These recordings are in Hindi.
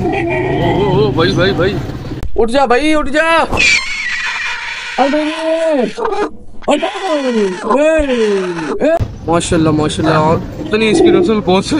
ओ भाई भाई भाई, उठ जा भाई, उठ जा। माशाल्लाह माशाल्लाह, इतनी इसकी नस्ल कौन सा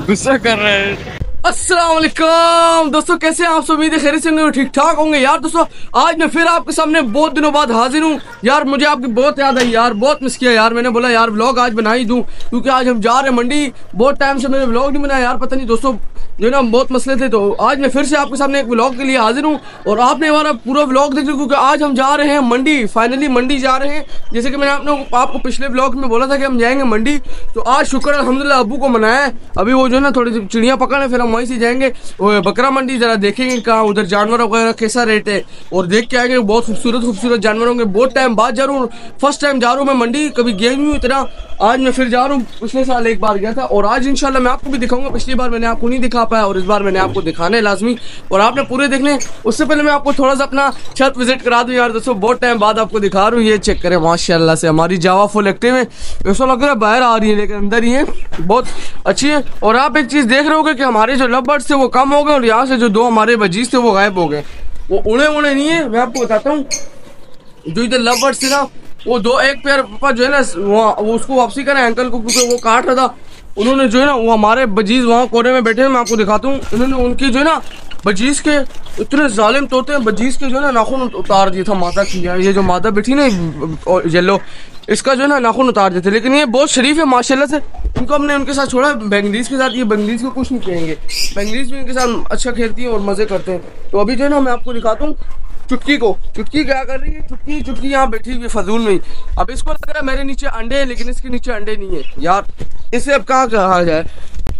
गुस्सा कर रहे हैं। अस्सलाम वालेकुम दोस्तों, कैसे हैं आप सब? उम्मीद है खैरियत से होंगे, ठीक ठाक होंगे। यार दोस्तों, आज मैं फिर आपके सामने बहुत दिनों बाद हाजिर हूँ। यार मुझे आपकी बहुत याद आई यार, बहुत मिस किया यार। मैंने बोला यार व्लॉग आज बना ही दूँ, क्योंकि आज हम जा रहे हैं मंडी। बहुत टाइम से मैंने व्लॉग नहीं बनाया यार, पता नहीं दोस्तों जो ना बहुत मसले थे। तो आज मैं फिर से आपके सामने एक व्लॉग के लिए हाजिर हूँ, और आपने हमारा पूरा व्लॉग देख लो, क्योंकि आज हम जा रहे हैं मंडी। फाइनली मंडी जा रहे हैं, जैसे कि मैंने आपको पिछले व्लॉग में बोला था कि हम जाएंगे मंडी। तो आज शुक्र अल्हम्दुलिल्लाह अब्बू को मनाया है। अभी वो जो है ना थोड़ी चिड़िया पकड़े, फिर हम वहीं से जाएंगे बकरा मंडी, जरा देखेंगे कहाँ उधर जानवर वगैरह कैसा रेट है, और देख के आएंगे। बहुत खूबसूरत खूबसूरत जानवर होंगे। बहुत टाइम बाद जा रहा हूँ, फर्स्ट टाइम जा रहा हूँ मैं मंडी, कभी गया नहीं हूँ इतना। आज मैं फिर जा रहा हूँ, पिछले साल एक बार गया था, और आज इंशाल्लाह मैं आपको भी दिखाऊंगा। पिछली बार मैंने आपको नहीं दिखा पाया, और इस बार मैंने आपको दिखाना है लाजमी, और आपने पूरे देखने। उससे पहले मैं आपको थोड़ा सा अपना छत विजिट करा दूं यार दोस्तों, बहुत टाइम बाद आपको दिखा रहा हूँ। ये चेक करें माशाल्लाह से, हमारी जावा फुल एक्टिव है। ऐसा लग रहा है बाहर आ रही है, लेकिन अंदर ही है, बहुत अच्छी है। और आप एक चीज़ देख रहे होगे कि हमारे जो लव बर्ड्स थे वो कम हो गए, और यहाँ से जो दो हमारे बजीज थे वो गायब हो गए। वो उड़े उड़े नहीं है, मैं आपको बताता हूँ। जो इधर लव बर्ड्स थे ना, वो दो एक पेयर पापा जो है ना वो उसको वापसी करें अंकल को, क्योंकि वो काट रहा था। उन्होंने जो है ना, वो हमारे बजीज वहाँ कोने में बैठे हैं, मैं आपको दिखाता हूँ। उन्होंने उनकी जो है ना बजीज के, इतने जालिम तोते हैं, बजीज के जो है ना नाखून उतार दिया था मादा की। ये जो मादा बैठी ना येलो, इसका जो है ना नाखून उतार देते। लेकिन ये बहुत शरीफ है माशाल्लाह से। इनको हमने उनके साथ छोड़ा बेंगलीज के साथ। ये बेंगलीज को कुछ नहीं कहेंगे, बेंगलीज भी इनके साथ अच्छा खेलती है और मज़े करते हैं। तो अभी जो है ना मैं आपको दिखाता हूँ चुटकी को। चुटकी क्या कर रही है? चुटकी यहाँ बैठी हुई है फजूल में ही। अब इसको लग रहा है मेरे नीचे अंडे है, लेकिन इसके नीचे अंडे नहीं है यार। इससे अब कहाँ कहा जाए?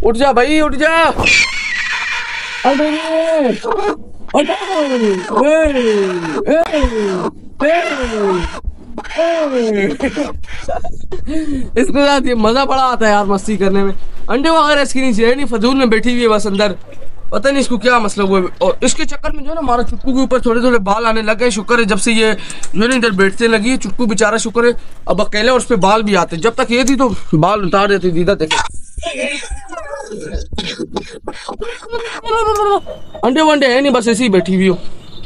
उठ जा भाई, उठ जा। इसके साथ ये मजा बड़ा आता है यार मस्ती करने में। अंडे वगैरह इसके नीचे है नहीं, फजूल में बैठी हुई है बस अंदर। पता नहीं इसको क्या मसला हुआ है। और इसके चक्कर में जो है ना हमारा चुटकू के ऊपर थोड़े थोड़े बाल आने लगे। शुक्र है जब से ये जो है ना इधर बैठने लगी है, चुटकू बेचारा शुक्र है अब अकेले, और उस पर बाल भी आते। जब तक ये थी तो बाल उतार देती। दीदा देखे अंडे वंडे है नहीं, बस ऐसी ही बैठी हुई हो।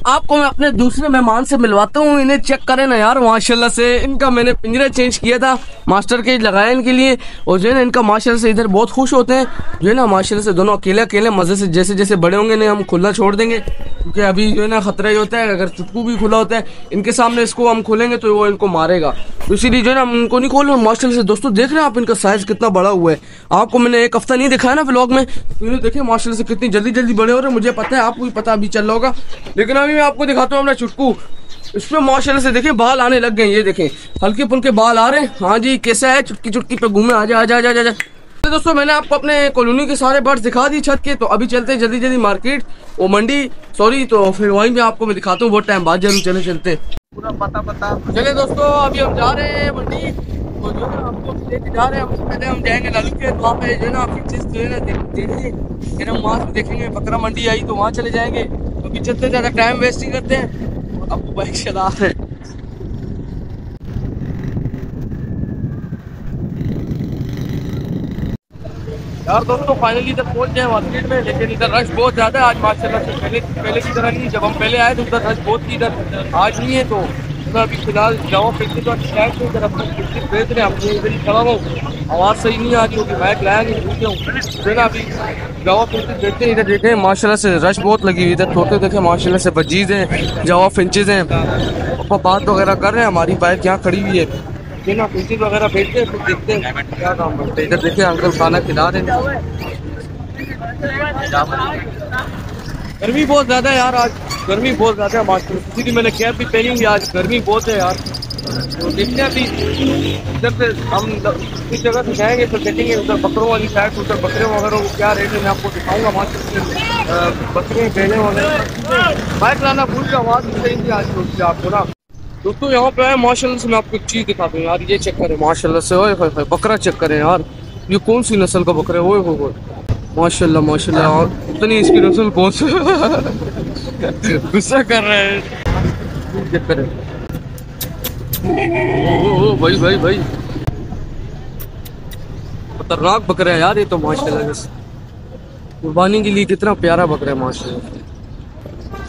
आपको मैं अपने दूसरे मेहमान से मिलवाता हूँ, इन्हें चेक करें ना यार माशाल्लाह से। इनका मैंने पिंजरा चेंज किया था, मास्टर केज लगाया इनके लिए, और जो है ना इनका माशाल्लाह से इधर बहुत खुश होते हैं। जो है ना माशाल्लाह से दोनों अकेले अकेले मज़े से, जैसे जैसे बड़े होंगे ना हम खुला छोड़ देंगे, क्योंकि अभी जो है ना खतरा ही होता है। अगर चुटकू भी खुला होता है इनके सामने, इसको हम खोलेंगे तो वो इनको मारेगा, तो इसीलिए जो है ना हम इनको नहीं खोल। माशाल्लाह से दोस्तों देख रहे हैं आप, इनका साइज़ कितना बड़ा हुआ है। आपको मैंने एक हफ्ता नहीं दिखाया ना व्लॉग में, तो देखे माशाल्लाह से कितनी जल्दी जल्दी बड़े हो रहे हैं। मुझे पता है, आपको भी पता अभी चल रहा होगा, लेकिन अभी मैं आपको दिखाता हूँ अपना चुटकू। इसमें माशाल्लाह से देखिए बाल आने लग गए। ये देखें हल्के फुल्के बाल आ रहे हैं। हाँ जी, कैसा है? चुटकी चुटकी पे घूमे, आजा आजा आजा आजा। तो दोस्तों मैंने आपको अपने कॉलोनी के सारे बर्ड्स दिखा दी छत के। तो अभी चलते हैं जल्दी जल्दी मार्केट, वो मंडी सॉरी, तो फिर वहीं पे आपको मैं दिखाता हूँ। बहुत टाइम बाद जरूर चले चलते पूरा पता चले दोस्तों। अभी हम जा रहे हैं मंडी, तो जो है आपको लेके जा रहे हैं। सबसे पहले हम जाएंगे लालू के, वहाँ पे जो है ना फिक्सेस जो है ना देखेंगे, फिर हम वहाँ से देखेंगे बकरा मंडी आई तो वहाँ चले जाएंगे। क्योंकि चलते ज़्यादा टाइम वेस्ट नहीं करते हैं। अब बाइक चला रहे हैं यार दोस्तों। फाइनली इधर पहुंच गए मार्केट में, लेकिन इधर रश बहुत ज़्यादा है आज माशाल्लाह से। पहले की तरह नहीं, जब हम पहले आए तो उधर रश बहुत थी, इधर आज नहीं है। तो मैं अभी फिलहाल जावा फिर तो शायद से इधर अपनी फिर भेज रहे हैं। अपने इधर ही खड़ा हूँ, आवाज़ सही नहीं आ रही होगी, मैक लाया नहीं भूल गया हूँ। जो ना अभी जावा फिर देखते हैं। इधर देखें माशाल्लाह से रश बहुत लगी हुई। इधर तोते देखें माशाल्लाह से, बजीज हैं, जावा फिंचेज हैं। पापा बात वगैरह कर रहे हैं, हमारी बाइक यहाँ खड़ी हुई है ना, फिंचेज वगैरह भेजते हैं, फिर देखते हैं क्या काम करते हैं। इधर देखिए अंकल खाना खिला रहे हैं। गर्मी बहुत ज़्यादा है यार, आज गर्मी बहुत ज़्यादा है माशाल्लाह। इसीलिए मैंने कैप भी पहनी हुई, आज गर्मी बहुत है यार। तो देखते हैं अभी इधर से हम इस जगह से जाएंगे तो देखेंगे उधर बकरों वाली साइड, उधर बकरे वगैरह को क्या रेट है मैं आपको दिखाऊंगा माशाल्लाह। बकरे बेले वगैरह बाइक लाना भूल गया, आवाज़ सही नहीं आ रही होती आपको ना दोस्तों। यहाँ पे है माशाल्लाह से, मैं आपको एक चीज़ दिखाता हूँ यार। ये चेक करें माशाल्लाह से, ओए होए बकरा चेक करें यार। ये कौन सी नस्ल का बकरा है? ओए होए माशाल्लाह माशाल्लाह, इतनी इसकी नस्ल कौन सी गुस्सा कर रहे हैं। चेक करें, ओ भाई भाई भाई, खतरनाक बकरे हैं यार ये तो माशाल्लाह से। कुर्बानी के लिए कितना प्यारा बकरा है माशाल्लाह।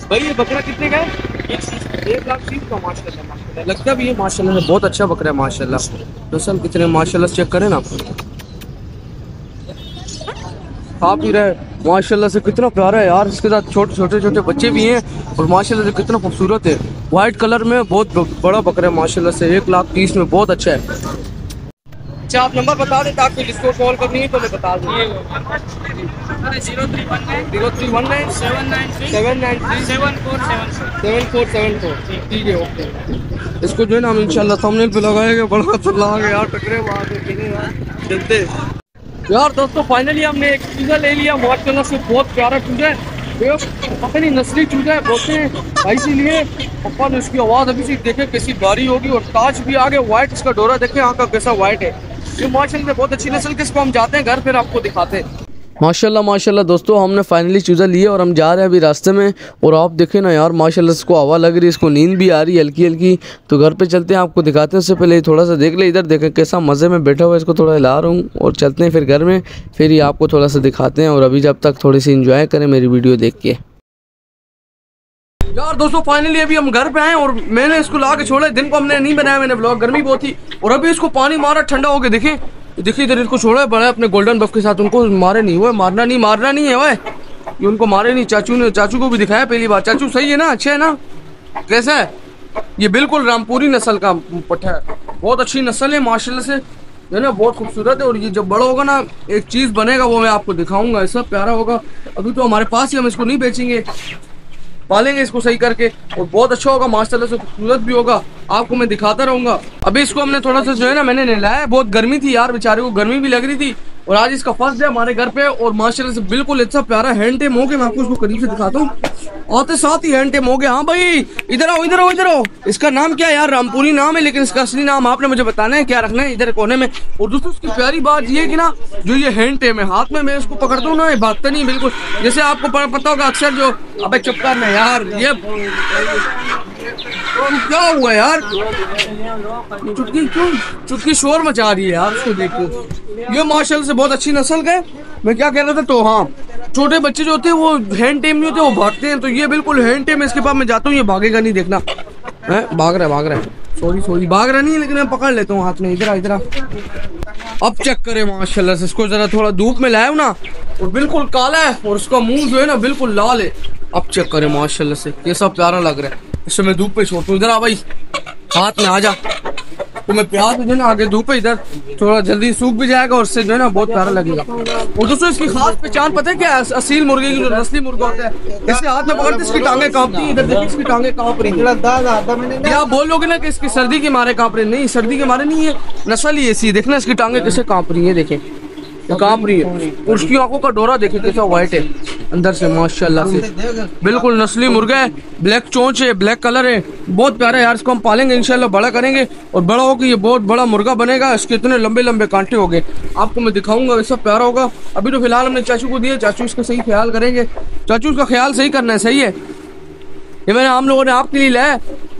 भाई ये बकरा कितने का है? 1,30,000 का माशाल्लाह। लगता भी ये माशाल्लाह से बहुत अच्छा बकरा है माशाल्लाह। नस्ल कितने माशाल्लाह चेक करें ना, खा पी रहा है माशाल्लाह से, कितना प्यारा है यार। इसके साथ छोटे छोटे बच्चे भी हैं और माशाल्लाह से कितना खूबसूरत है। वाइट कलर में बहुत बड़ा बकरा है माशाल्लाह से। 1,30,000 में बहुत अच्छा है। अच्छा आप नंबर बता दें ताकि जिसको कॉल करनी है तो मैं बता दूँ। 0319 793 7474। ठीक है ओके। इसको जो है ना हम इंशाल्लाह थंबनेल पे लगाएंगे, बड़ा अच्छा लगा यार। टकरे चलते यार दोस्तों, फाइनली हमने एक चूजा ले लिया माशाल्लाह से। बहुत प्यारा चूजा है, पता नहीं नस्ली चूजा है बोलते हैं भाई, इसीलिए पापा ने उसकी आवाज़ अभी से देखे कैसी भारी होगी। और ताज भी आगे वाइट, इसका डोरा देखे आँख का कैसा वाइट है। ये माशाल्लाह बहुत अच्छी नस्ल के। इसको हम जाते हैं घर, फिर आपको दिखाते हैं। माशाल्लाह माशाल्लाह दोस्तों, हमने फाइनली चूज़ा लिया और हम जा रहे हैं अभी रास्ते में। और आप देखें ना यार माशाल्लाह इसको हवा लग रही है, इसको नींद भी आ रही है हल्की हल्की। तो घर पे चलते हैं, आपको दिखाते हैं। उससे पहले थोड़ा सा देख ले, इधर देखें कैसा मज़े में बैठा हुआ है। इसको थोड़ा हिला रहा हूँ और चलते हैं फिर घर में, फिर ही आपको थोड़ा सा दिखाते हैं। और अभी जब तक थोड़ी सी इंजॉय करें मेरी वीडियो देख के। यार दोस्तों फाइनली अभी हम घर पे आए और मैंने इसको ला के छोड़ा। दिन को हमने नहीं बनाया मैंने ब्लॉग, गर्मी बहुत थी। और अभी इसको पानी मारा, ठंडा हो गया। देखिए इधर इसको छोड़ा है बड़ा अपने गोल्डन बफ के साथ। उनको मारे नहीं हुए, मारना नहीं है भाई, ये उनको मारे नहीं। चाचू को भी दिखाया पहली बार। चाचू सही है ना, अच्छे है ना, कैसा है? ये बिल्कुल रामपुरी नस्ल का पट्ठा है, बहुत अच्छी नस्ल है माशाल्लाह से, है ना, बहुत खूबसूरत है। और ये जब बड़ा होगा ना एक चीज़ बनेगा, वो मैं आपको दिखाऊंगा। ऐसा प्यारा होगा। अभी तो हमारे पास ही, हम इसको नहीं बेचेंगे, पालेंगे इसको सही करके। और बहुत अच्छा होगा माशाल्लाह से, खूबसूरत भी होगा। आपको मैं दिखाता रहूंगा। अभी इसको हमने थोड़ा सा जो है ना मैंने नहलाया, बहुत गर्मी थी यार, बेचारे को गर्मी भी लग रही थी। और आज इसका फर्स्ट डे हमारे घर पे। और माशाल्लाह से बिल्कुल इतना प्यारा हैंड टेम हो गया। मैं आपको इसको करीब से दिखाता हूँ, आते साथ ही हैंड टेम हो गया। हाँ भाई इधर आओ। इसका नाम क्या है यार? रामपुरी नाम है, लेकिन इसका असली नाम आपने मुझे बताना है, क्या रखना है इधर कोने में। और दोस्तों उसकी प्यारी बात ये है कि ना, जो ये हैंड टेम है, हाथ में मैं इसको पकड़ता हूँ ना, ये भागता नहीं बिल्कुल। जैसे आपको पता होगा अक्सर जो, अबे चुप करना यार, ये क्या हुआ यार? चुटकी शोर मचा रही है यार, उसको देखो। ये माशाल्लाह से बहुत अच्छी नस्ल का है। मैं क्या कह रहा था, तो हाँ छोटे बच्चे जो होते हैं वो हैंड टेम नहीं होते, वो भागते हैं। तो ये बिल्कुल हैंड टेम है। इसके पास मैं जाता हूँ, ये भागेगा नहीं, देखना है, भाग रहा है। सॉरी भाग रहा नहीं है, लेकिन मैं पकड़ लेता हूँ हाथ में। इधर अब चेक करें माशाल्लाह से। इसको जरा थोड़ा धूप में लाया ना, और बिल्कुल काला है और उसका मुंह जो है ना बिल्कुल लाल है। अब चेक करें माशाल्लाह से, कैसा प्यारा लग रहा है। इससे मैं धूप पे छोड़ता हूँ। इधर आ भाई, हाथ में आ जा। तो मैं प्याज जो है ना आगे धूप पे, इधर थोड़ा जल्दी सूख भी जाएगा और इससे जो है ना बहुत प्यारा लगेगा। और दोस्तों इसकी खास पहचान पता है क्या? असील मुर्गे की जो नस्ली मुर्गा होता है, इससे हाथ में पकड़ते इसकी टांगे कांपती है। इधर देखिए इसकी टांगे कांप रही है। आप बोल लोगे ना कि इसकी सर्दी के मारे कांप रहे, नहीं सर्दी के मारे नहीं है, नस्ल ही ऐसी। देखना इसकी टांगे कैसे कांप रही है, देखें कांप रही है। उसकी आंखों का डोरा देखिए कैसा व्हाइट है अंदर से माशाल्लाह से, बिल्कुल नस्ली मुर्गा है। ब्लैक चोंच है, ब्लैक कलर है, बहुत प्यारा है यार। इसको हम पालेंगे इंशाल्लाह, बड़ा करेंगे और बड़ा होकर ये बहुत बड़ा मुर्गा बनेगा। इसके इतने लंबे लंबे कांटे हो गए, आपको मैं दिखाऊंगा, ऐसा प्यारा होगा। अभी तो फिलहाल हमने चाचू को दिया, चाचू इसका सही ख्याल करेंगे। चाचू इसका ख्याल सही करना है, सही है। ये मैंने हम लोगों ने आपके लिए लाया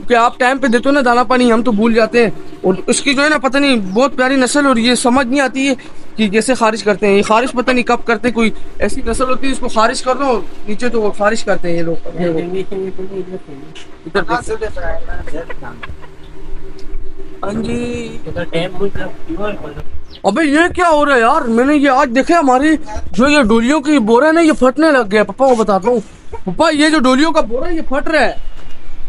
कि आप टाइम पे देते हो ना दाना पानी, हम तो भूल जाते हैं। और इसकी जो है ना पता नहीं बहुत प्यारी नस्ल, और ये समझ नहीं आती है कि कैसे खारिज करते हैं। ये खारिज पता नहीं कब करते हैं। कोई ऐसी नस्ल होती है इसको खारिज कर दो नीचे तो वो खारिज करते हैं ये लोग। अबे ये क्या हो रहा है यार? मैंने ये आज देखे हमारी जो ये डोलियों की बोरा है ना, ये फटने लग गया। पापा को बताता हूँ, पापा ये जो डोलियों का बोरा है ये फट रहा है।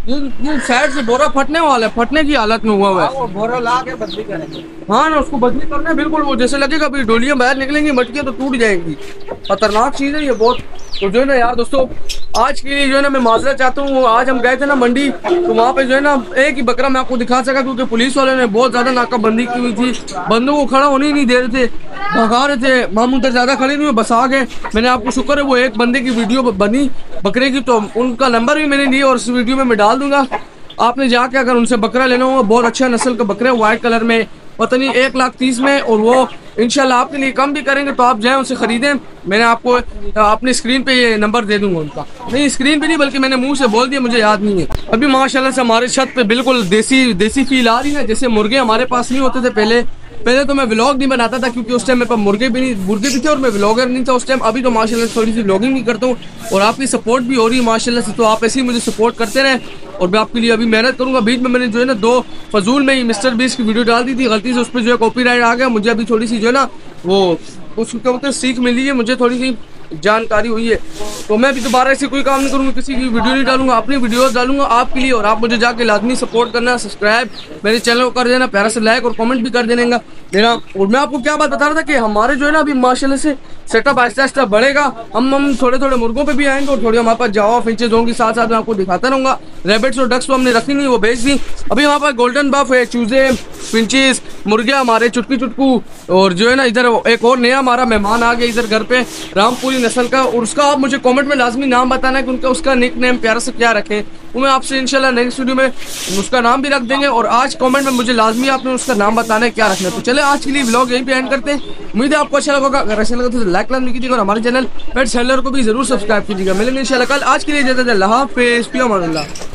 ये साइड से बोरा फटने वाला है, फटने की हालत में हुआ हुआ है। बोरा ला के बदली करेंगे। हाँ ना, उसको बदली करना है बिल्कुल। वो जैसे लगेगा अभी डोलियां बाहर निकलेंगी, मटकियां तो टूट जाएंगी। खतरनाक चीज़ है ये बहुत। तो जो है ना यार दोस्तों, आज के लिए जो है ना मैं माजरा चाहता हूँ। आज हम गए थे ना मंडी, तो वहाँ पे जो है ना एक ही बकरा मैं आपको दिखा सका, क्योंकि पुलिस वाले ने बहुत ज़्यादा नाकाबंदी की हुई थी। बंदों को खड़ा होने ही नहीं दे रहे थे, भगा रहे थे। मामू उधर ज़्यादा खड़े नहीं हुए, बस आ गए। मैंने आपको शुक्र है वो एक बंदे की वीडियो बनी बकरे की, तो उनका नंबर भी मैंने लिया और उस वीडियो में मैं डाल दूंगा। आपने जाके अगर उनसे बकरा लेना हो, बहुत अच्छा नस्ल का बकरा है, व्हाइट कलर में, पता नहीं 1,30,000 में। और वो इंशाल्लाह आपके लिए कम भी करेंगे, तो आप जाएं उनसे खरीदें। मैंने आपको अपनी स्क्रीन पे ये नंबर दे दूंगा उनका। नहीं स्क्रीन पे नहीं, बल्कि मैंने मुंह से बोल दिया, मुझे याद नहीं है। अभी माशाल्लाह से हमारे छत पे बिल्कुल देसी फील आ रही है, जैसे मुर्गे हमारे पास नहीं होते थे पहले। पहले तो मैं व्लॉग नहीं बनाता था क्योंकि उस टाइम मेरे पास मुर्गे भी थे और मैं व्लॉगर नहीं था उस टाइम। अभी तो माशाल्लाह थोड़ी सी व्लॉगिंग भी करता हूँ और आपकी सपोर्ट भी हो रही है माशाल्लाह से, तो आप ऐसे ही मुझे सपोर्ट करते रहें और मैं आपके लिए अभी मेहनत करूँगा। बीच में मैंने जो है ना 2 फजूल में ही मिस्टर बीस्ट की वीडियो डाल दी थी, गलती से उस पर जो है कॉपीराइट आ गया। मुझे अभी थोड़ी सी जो है ना वो उसको क्या बोलते हैं सीख मिली है, मुझे थोड़ी सी जानकारी हुई है, तो मैं भी दोबारा ऐसे कोई काम नहीं करूँगा, किसी की वीडियो नहीं डालूंगा, अपनी वीडियोस डालूंगा आपके लिए। और आप मुझे जाके लाजमी सपोर्ट करना, सब्सक्राइब मेरे चैनल को कर देना, प्यारा से लाइक और कमेंट भी कर देना मेरा। और मैं आपको क्या बात बता रहा था कि हमारे जो है ना अभी माशाल्लाह से सेटअप आहिस्ता आहिस्ता बढ़ेगा। हम थोड़े थोड़े मुर्गों पे भी आएंगे और थोड़ी हमारे पास जावा फिंचेज होंगी, साथ साथ में आपको दिखाता रहूँगा। रैबिट्स और डक्स तो हमने रखी नहीं, वो बेच दी। अभी हमारे पास गोल्डन बफ है, चूजे, फिंचेस, मुर्गे हमारे चुटकू और जो है ना इधर एक और नया हमारा मेहमान आ गया इधर घर पे, रामपुरी नस्ल का, और उसका आप मुझे कमेंट में लाजमी नाम बताना है कि उनका उसका निक नेम प्यारा से क्या रखें। वो मैं आपसे इंशाल्लाह नेक्स्ट वीडियो में उसका नाम भी रख देंगे। और आज कमेंट में मुझे लाजमी आपने उसका नाम बताना है क्या रखना है। तो चले आज के लिए व्लॉग यहीं पे एंड करते हैं। उम्मीद है आपको अच्छा लगा। अगर अच्छा लगा तो लाइक लाजमी कीजिएगा और हमारे चैनल पेट सेलर को भी जरूर सब्सक्राइब कीजिएगा। मिलेंगे इंशाल्लाह कल। आज के लिए इजाज़त, अल्लाह हाफ़िज़, फ़ी अमान अल्लाह।